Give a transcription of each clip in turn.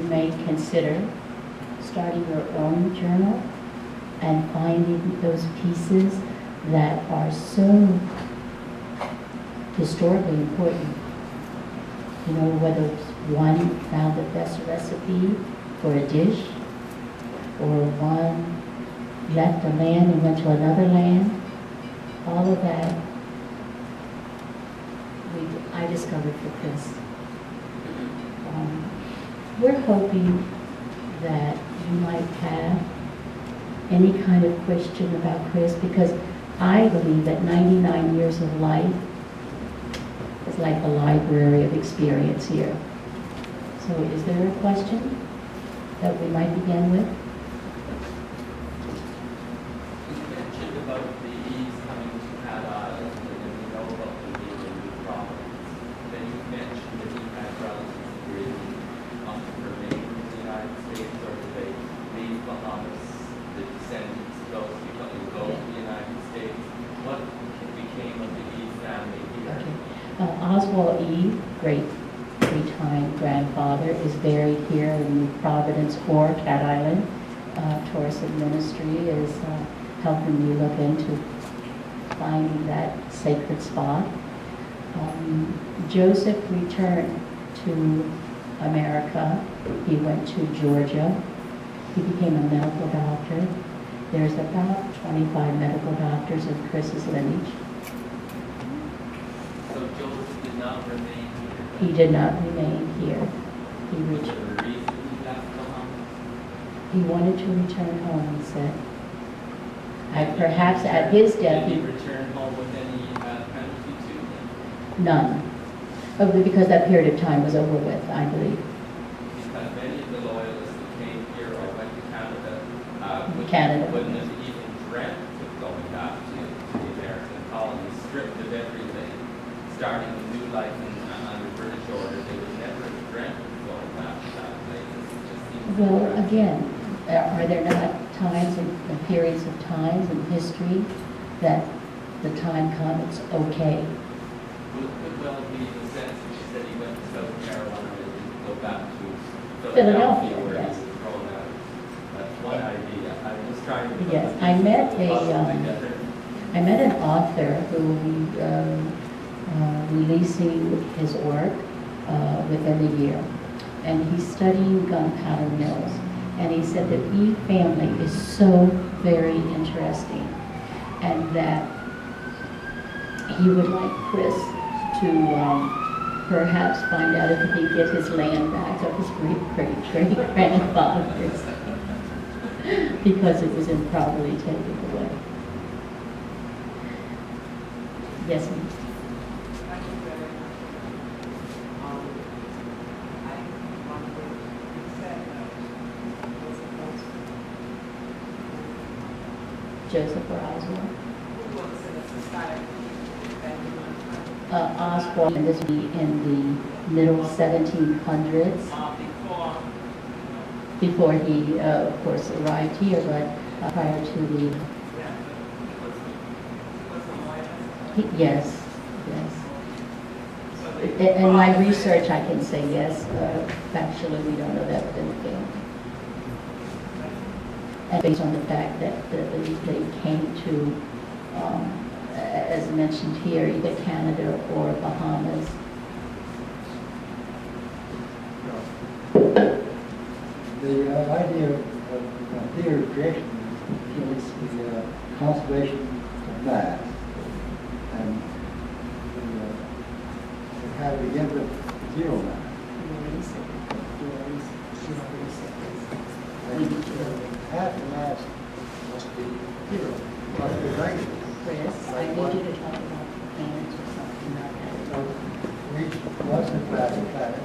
may consider starting your own journal and finding those pieces that are so historically important. You know, whether one found the best recipe for a dish, or one left a land and went to another land. All of that I discovered for Chris. We're hoping that you might have any kind of question about Chris, because I believe that 99 years of life is like a library of experience here. So is there a question that we might begin with? You mentioned about the Eves coming to Cat Island, and then we know about the being in New Providence. Then you mentioned that he had relatives really remain in the United States, or did they leave Bahamas, the descendants of those people who go to the United States? What became of the Eve family here? Okay. Oswald Eve, great three-time grandfather, is buried here in New Providence or Cat Island. Taurus Ministry is helping me look into finding that sacred spot. Joseph returned to America. He went to Georgia. He became a medical doctor. There's about 25 medical doctors in Chris's lineage. So Joseph did not remain here? He did not remain here. He Was returned. there a reason he left Bahamas? He wanted to return home, he said. Perhaps at his death, Did he return home with any penalty to him? none. Because that period of time was over with, I believe. Because many of the loyalists who came here or went to Canada, Canada. wouldn't have even dreamt of going back to the American colonies, stripped of everything, starting a new life under British order. They would never have dreamt of going back to that place. It just seems Well, incredible. again, are there not times and periods of times in history that the time comes, okay? Well, it could well be the sense that she said he went to South Carolina and go back to Philadelphia, where yes. he was thrown out. That's one idea. I'm just trying to put Yes, the I met puzzle together. I met an author who will be releasing his work within the year. And he's studying gunpowder mills. And he said the Eve family is so very interesting, and that he would like Chris to perhaps find out if he can get his land back of his great-great-great-grandfathers because it was improperly taken away. Yes, ma'am. Thank you very much. I wonder, you said Joseph or Oswald? who was in the society that you went Oswald, and this would be in the middle 1700s, before he, of course, arrived here, but prior to the, yes, yes. In my research, I can say yes. Factually, we don't know that within the family. And based on the fact that they came to, as mentioned here, either Canada or Bahamas. The idea of theory of creation is the conservation of mass. And how to begin with zero mass. Half the mass must be zero, must be regular. Chris, I need you to talk about planets or something like So that. each was in fact a planet,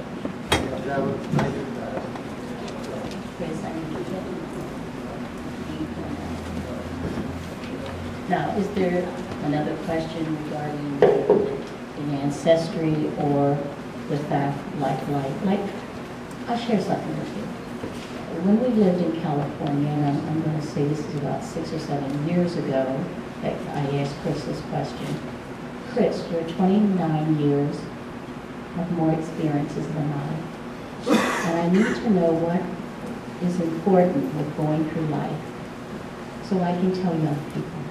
that was regular mass. Chris, I need you to talk. Now, is there another question regarding the ancestry or the fact, like, I'll share something with you. When we lived in California, and I'm going to say this is about 6 or 7 years ago, that I asked Chris this question. Chris, you're 29 years, have more experiences than I. And I need to know what is important with going through life so I can tell young people.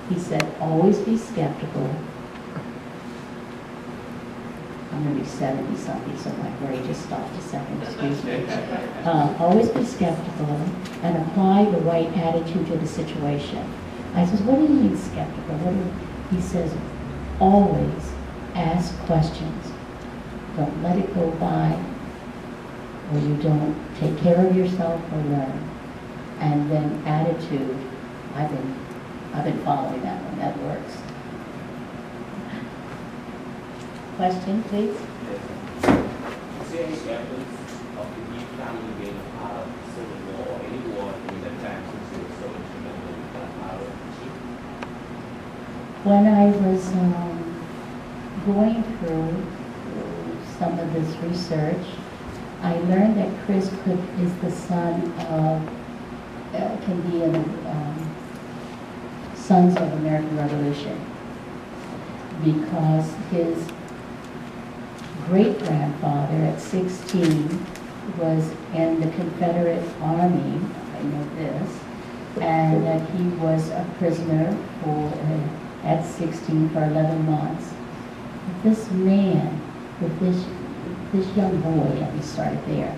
He said, always be skeptical. I'm going to be 70-something, so my brain just stopped a second, excuse me. Always be skeptical and apply the right attitude to the situation. I says, what do you mean skeptical? He says, always ask questions. Don't let it go by, or you don't take care of yourself or learn. And then attitude, I've been following that one, that works. Question, please? Is there any evidence of the Eve family being a part of the Civil War or any war in that time since they were so instrumental in that part of the When I was going through some of this research, I learned that Chris Cook is the son of, can be in Sons of American Revolution, because his great-grandfather at 16 was in the Confederate Army, I know this, and that he was a prisoner for, at 16 for 11 months. This man, with this young boy, let me start there,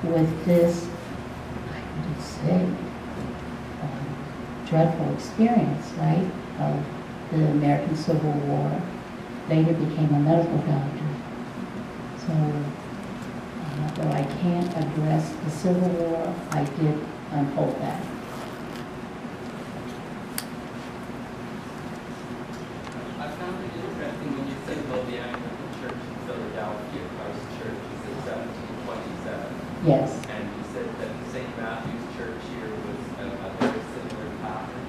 with this, I would say, dreadful experience, right, of the American Civil War, later became a medical doctor. So, though I can't address the Civil War, I did unfold that. I found it interesting when you said about the Anglican Church in Philadelphia, Christ Church is in 1727. Yes. And you said that St. Matthew's Church here was a very similar pattern.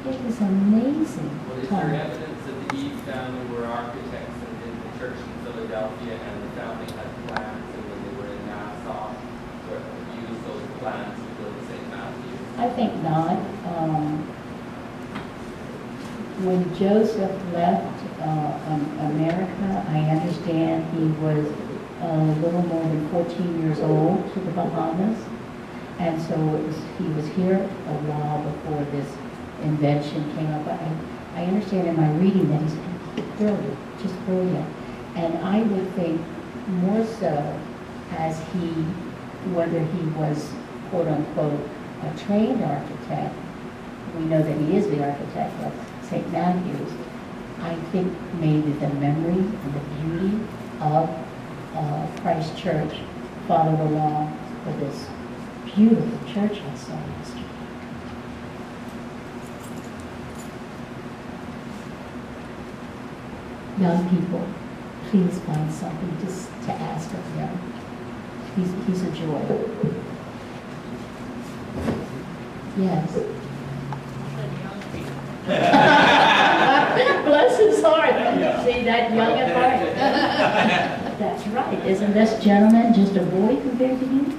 It was amazing. Well, is there evidence that the Eve family were architects in the church in Philadelphia, and the family had plans, and when they were in Nassau, used those plans to build St. Matthew's? I think not. When Joseph left America, I understand he was a little more than 14 years old to the Bahamas. And so he was here a while before this invention came up. I understand in my reading that he's brilliant, just brilliant. And I would think more so as whether he was, quote unquote, a trained architect. We know that he is the architect of St. Matthew's. I think maybe the memory and the beauty of Christ Church followed along with this beautiful church I saw yesterday. Young people, please find something to ask of him. He's a joy. Yes. Bless his heart. See that young at heart? That's right. Isn't this gentleman just a boy compared to you?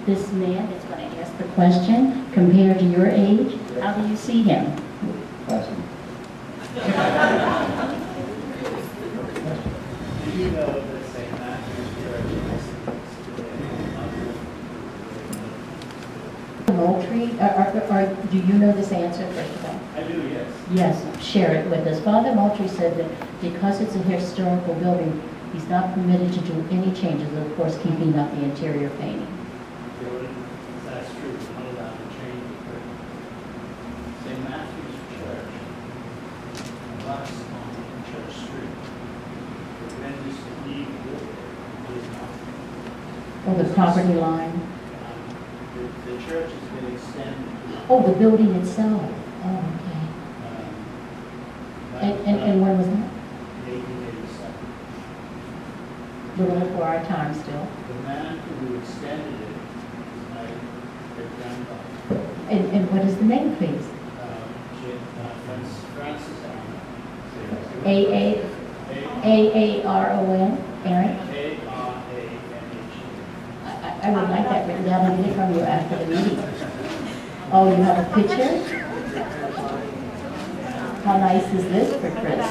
This man is going to ask the question, compared to your age, how do you see him? Question. Do you know that St. Matthew's Church Moultrie, or do you know this answer first of all? I do, yes. Yes, share it with us. Father Moultrie said that because it's a historical building, he's not permitted to do any changes, of course, keeping up the interior painting. That's true, we're not allowed to change the curtain. St. Matthew's Church abuts on Church Street. But when Mr. Eve built it, is not. Oh, the property line. The church has been extended. Oh, the building itself. Oh, okay. And when was that? 1887. Little before our time still. The man who extended it is my great-grandfather. And what is the name, please? Francis Aaron. A-A-R-O-N, Aaron? A-R-A-N-H. I would like that written down and get it from you after the meeting. Oh, you have a picture? How nice is this for Chris?